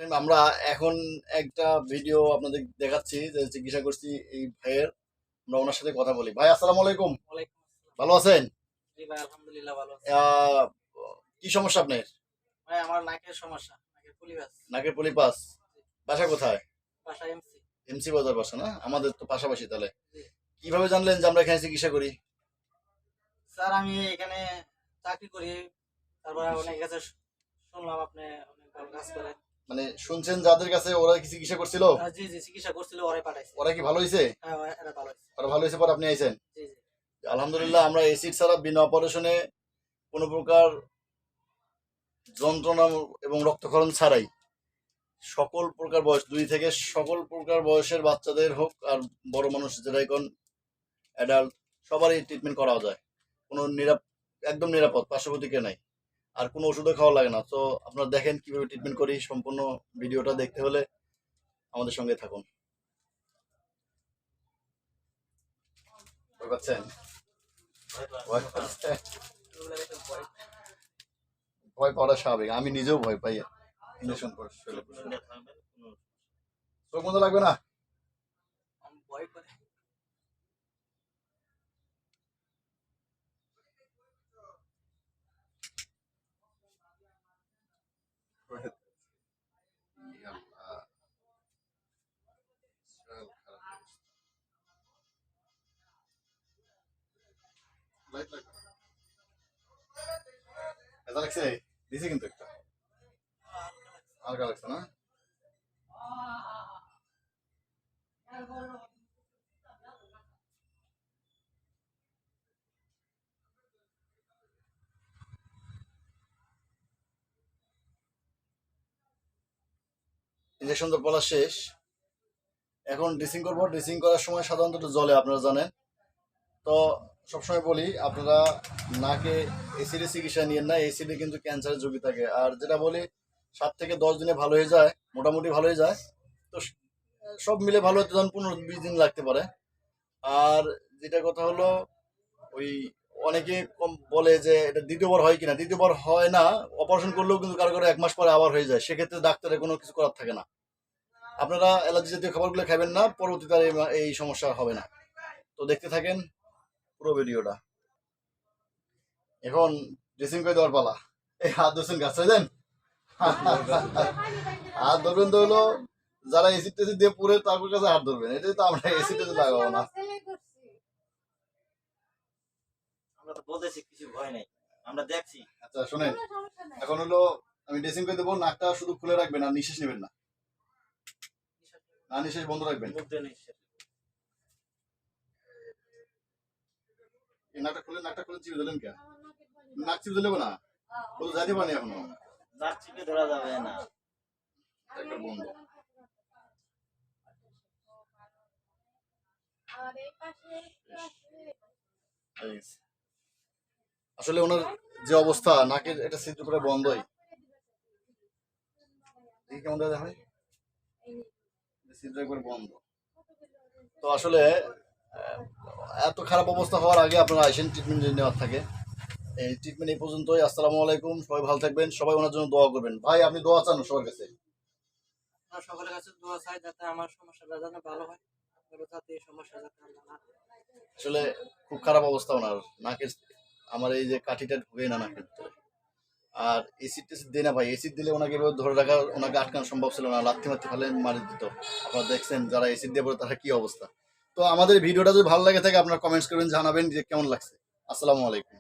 আমরা এখন একটা ভিডিও আপনাদের দেখাচ্ছি যে চিকিৎসা করছি এই ভাইয়ের। আমরা ওনার সাথে কথা বলি। ভাই আসসালামু আলাইকুম। ওয়ালাইকুম আসসালাম। ভালো আছেন? জি ভাই, আলহামদুলিল্লাহ ভালো আছি। আহ, কি সমস্যা আপনার? ভাই আমার নাকের সমস্যা, নাকের পুলিবাস। নাকের পলিপাস। জি, বাসা কোথায়? বাসা এমসি। এমসি বাজার বাসা না? আমাদের তো পাশাপাশি তাহলে। জি। কিভাবে জানলেন যে আমরা এখানে চিকিৎসা করি? স্যার আমি এখানে চাকরি করি, তারপর অনেক কাছে শুনলাম আপনি অনেক ভালো কাজ করেন। মানে শুনছেন যাদের কাছে ওরা কি চিকিৎসা করছিল? জি জি, চিকিৎসা করছিল, ওরাই পাঠাইছে। ওরা কি ভালো হয়েছে? হ্যাঁ এরা ভালো হয়েছে। ওরা ভালো হয়েছে পর আপনি আইছেন? জি জি। আলহামদুলিল্লাহ আমরা এসিড ছাড়া বিনা অপারেশনে কোনো প্রকার যন্ত্রণা এবং রক্তক্ষরণ ছাড়াই সকল প্রকার বয়স 2 থেকে সকল প্রকার বয়সের বাচ্চাদের হোক আর বড় মানুষ যেটাই কোন অ্যাডাল্ট সবারই ট্রিটমেন্ট করা যায়। কোনো একদম নিরাপদ, পার্শ্ব প্রতিক্রিয়া নাই। আর কোনো ওষুধও খাওয়া লাগে না। তো আপনারা দেখেন কিভাবে ট্রিটমেন্ট করি। সম্পূর্ণ ভিডিওটা দেখতে হলে আমাদের সঙ্গে থাকুন। ভয় পাচ্ছেন? ভয় পাচ্ছেন? ভয় পাওয়া স্বাভাবিক। আমি নিজেও ভয় পাই। ইঞ্জেকশন পর চোখ বন্ধ লাগবে না? আমি ভয় করে। ব্যথা লাগছে? দিছে কিন্তু একটা হালকা লাগছে না? ইঞ্জেকশন তো বলা শেষ। এখন ড্রেসিং করবো। ড্রেসিং করার সময় সাধারণত একটু জলে, আপনারা জানেন। তো সবসময় বলি আপনারা নাকে এসিডের চিকিৎসা নিয়েন না। এসিডে কিন্তু ক্যান্সারের ঝুঁকি থাকে। আর যেটা বলি 7 থেকে 10 দিনে ভালো হয়ে যায়, মোটামুটি ভালো হয়ে যায়। তো সব মিলে ভালো হতে ধরুন 15-20 দিন লাগতে পারে। আর যেটা কথা হলো ওই অনেকে কম বলে যে এটা দ্বিতীয়বার হয় কিনা। দ্বিতীয়বার হয় না। অপারেশন করলেও কিন্তু কারো কারো 1 মাস পরে আবার হয়ে যায়। সেক্ষেত্রে ডাক্তারের কোনো কিছু করার থাকে না। আপনারা অ্যালার্জি জাতীয় খাবারগুলো খাবেন না, পরবর্তীতে আর এই সমস্যা হবে না। তো দেখতে থাকেন পুরো ভিডিওটা। এখন ড্রেসিং করে দেওয়ার পালা। এই হাত ধরছেন গাছ দেন। হাত ধরবেন তো হলো যারা এসিড টেসিড দিয়ে পুরে তারপর কাছে হাত ধরবেন। এটাই তো আমরা এসিড টেসিড লাগাবো না। আমরা তো বলতেছি কিছু ভয় নাই, আমরা দেখছি। আচ্ছা শুনেন, এখন হলো আমি ড্রেসিং করে দেবো। নাকটা শুধু খুলে রাখবেন আর নিঃশ্বাস নেবেন না। না, নিঃশ্বাস বন্ধ রাখবেন। এই নাকটা খুলে চিপে দিলেন কেন? নাক চিপে দিলে না, বলো যাইতে পারেনি এখনো। নাক চিপে ধরা যাবে না। একটা বন্ধ। আসলে ওনার যে অবস্থা, নাকের এটা ছিদ্র করে বন্ধই। দেখি কেমন দেখা হয়। ছিদ্র করে বন্ধ। তো আসলে এত খারাপ অবস্থা হওয়ার আগে আপনারা আসেন, ট্রিটমেন্ট যদি নেওয়ার থাকে। এই ট্রিটমেন্ট এই পর্যন্তই। আসসালামু আলাইকুম। সবাই ভালো থাকবেন। সবাই ওনার জন্য দোয়া করবেন। ভাই আপনি দোয়া চান সবার কাছে? সকলের কাছে দোয়া চাই যাতে আমার সমস্যাটা যেন ভালো হয়, যাতে এই সমস্যা যাতে না। আসলে খুব খারাপ অবস্থা ওনার নাকের। আমার এই যে কাঠিটা ঢুকে না নাকের ভিতরে। আর এসিড টেসিড দেয় না ভাই। এসিড দিলে ওনাকে এভাবে ধরে রাখা, ওনাকে আটকানো সম্ভব ছিল না। লাথি মারতে ফেলে মারি দিত। আপনারা দেখছেন যারা এসিড দিয়ে পড়ে তারা কি অবস্থা। তো আমাদের ভিডিওটা যদি ভালো লাগে থাকে আপনারা কমেন্টস করবেন, জানাবেন যে কেমন লাগছে। আসসালামু আলাইকুম।